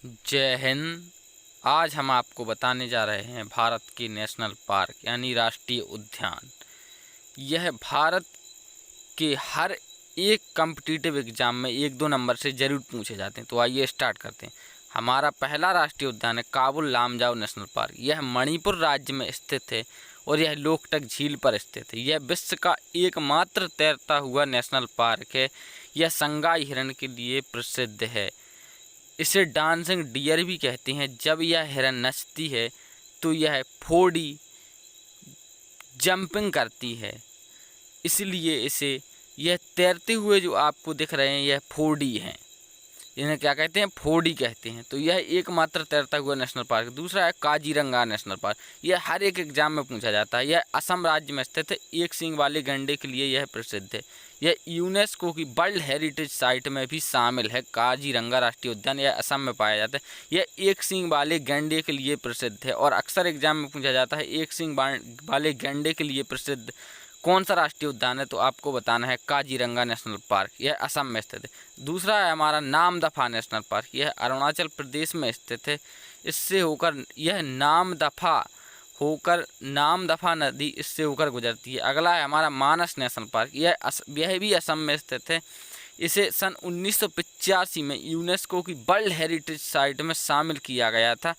जय हिंद। आज हम आपको बताने जा रहे हैं भारत के नेशनल पार्क यानी राष्ट्रीय उद्यान। यह भारत के हर एक कॉम्पिटिटिव एग्जाम में 1-2 नंबर से ज़रूर पूछे जाते हैं। तो आइए स्टार्ट करते हैं। हमारा पहला राष्ट्रीय उद्यान है काबुल लामजाओ नेशनल पार्क। यह मणिपुर राज्य में स्थित है और यह लोकटक झील पर स्थित है। यह विश्व का एकमात्र तैरता हुआ नेशनल पार्क है। यह संगाई हिरण के लिए प्रसिद्ध है। इसे डांसिंग डियर भी कहते हैं। जब यह हिरन नचती है तो यह 4D जंपिंग करती है, इसलिए इसे यह तैरते हुए जो आपको दिख रहे हैं यह 4D हैं। इन्हें क्या कहते हैं? 4D कहते हैं। तो यह एकमात्र तैरता हुआ नेशनल पार्क। दूसरा है काजीरंगा नेशनल पार्क। यह हर एक एग्जाम में पूछा जाता है। यह असम राज्य में स्थित है। एक सींग वाले गैंडे के लिए यह प्रसिद्ध है। यह यूनेस्को की वर्ल्ड हेरिटेज साइट में भी शामिल है। काजीरंगा राष्ट्रीय उद्यान यह असम में पाया जाता है। यह एक सींग वाले गैंडे के लिए प्रसिद्ध है और अक्सर एग्जाम में पूछा जाता है एक सींग वाले गैंडे के लिए प्रसिद्ध कौन सा राष्ट्रीय उद्यान है? तो आपको बताना है काजीरंगा नेशनल पार्क। यह असम में स्थित है। दूसरा है हमारा नामदफा नेशनल पार्क। यह अरुणाचल प्रदेश में स्थित है। इससे होकर यह नामदफा नदी इससे होकर गुजरती है। अगला है हमारा मानस नेशनल पार्क। यह भी असम में स्थित है। इसे सन 1985 में यूनेस्को की वर्ल्ड हेरिटेज साइट में शामिल किया गया था।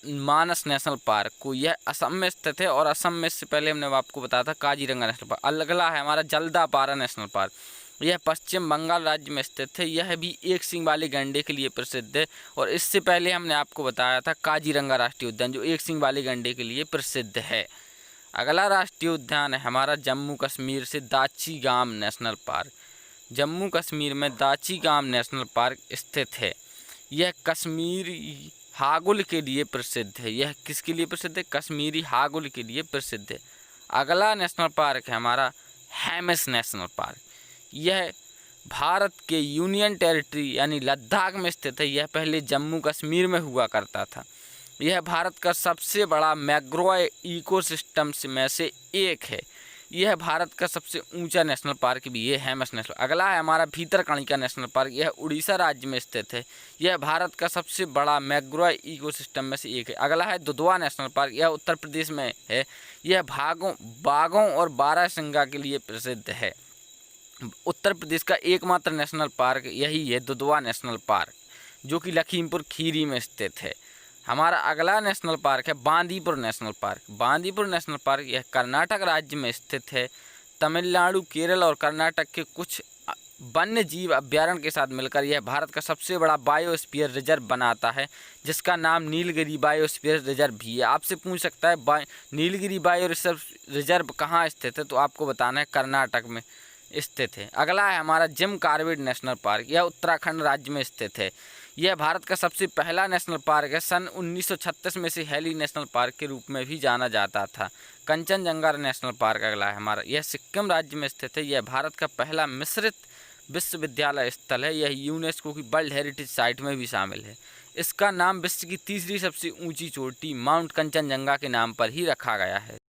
मानस नेशनल पार्क को यह असम में स्थित है और असम में इससे पहले हमने आपको बताया था काजीरंगा नेशनल पार्क। अगला है हमारा जल्दापारा नेशनल पार्क। यह पश्चिम बंगाल राज्य में स्थित है। यह भी एक सींग वाले गैंडे के लिए प्रसिद्ध है और इससे पहले हमने आपको बताया था काजीरंगा राष्ट्रीय उद्यान जो एक सींग वाले गैंडे के लिए प्रसिद्ध है। अगला राष्ट्रीय उद्यान है हमारा जम्मू कश्मीर से दाची-गाम नेशनल पार्क। जम्मू कश्मीर में दाची-गाम नेशनल पार्क स्थित है। यह कश्मीरी हागुल के लिए प्रसिद्ध है। यह किसके लिए प्रसिद्ध है? कश्मीरी हागुल के लिए प्रसिद्ध है। अगला नेशनल पार्क है हमारा हेमिस नेशनल पार्क। यह भारत के यूनियन टेरिटरी यानी लद्दाख में स्थित है। यह पहले जम्मू कश्मीर में हुआ करता था। यह भारत का सबसे बड़ा मैंग्रोव इकोसिस्टम में से एक है। यह भारत का सबसे ऊंचा नेशनल पार्क भी है हेमिस नेशनल। अगला है हमारा भीतरकनिका नेशनल पार्क। यह उड़ीसा राज्य में स्थित है। यह भारत का सबसे बड़ा मैंग्रोव इकोसिस्टम में से एक है। अगला है दुधवा नेशनल पार्क। यह उत्तर प्रदेश में है। यह बाघों और बारहसिंगा के लिए प्रसिद्ध है। उत्तर प्रदेश का एकमात्र नेशनल पार्क यही है दुधवा नेशनल पार्क जो कि लखीमपुर खीरी में स्थित है। हमारा अगला नेशनल पार्क है Bandipur national park. Bandipur national park यह कर्नाटक राज्य में स्थित है। तमिलनाडु, केरल और कर्नाटक के कुछ वन्य जीव अभ्यारण्य के साथ मिलकर यह भारत का सबसे बड़ा बायोस्फीयर रिजर्व बनाता है, जिसका नाम नीलगिरी बायोस्फीयर रिजर्व भी है। आपसे पूछ सकता है नीलगिरी बायो रिजर्व कहाँ स्थित है? तो आपको बताना है कर्नाटक में स्थित है। अगला है हमारा जिम कॉर्बेट नेशनल पार्क। यह उत्तराखंड राज्य में स्थित है। यह भारत का सबसे पहला नेशनल पार्क है। सन 1936 में से हेली नेशनल पार्क के रूप में भी जाना जाता था। कंचनजंगा नेशनल पार्क अगला है हमारा। यह सिक्किम राज्य में स्थित है। यह भारत का पहला मिश्रित विश्वविद्यालय स्थल है। यह यूनेस्को की वर्ल्ड हेरिटेज साइट में भी शामिल है। इसका नाम विश्व की तीसरी सबसे ऊंची चोटी माउंट कंचनजंगा के नाम पर ही रखा गया है।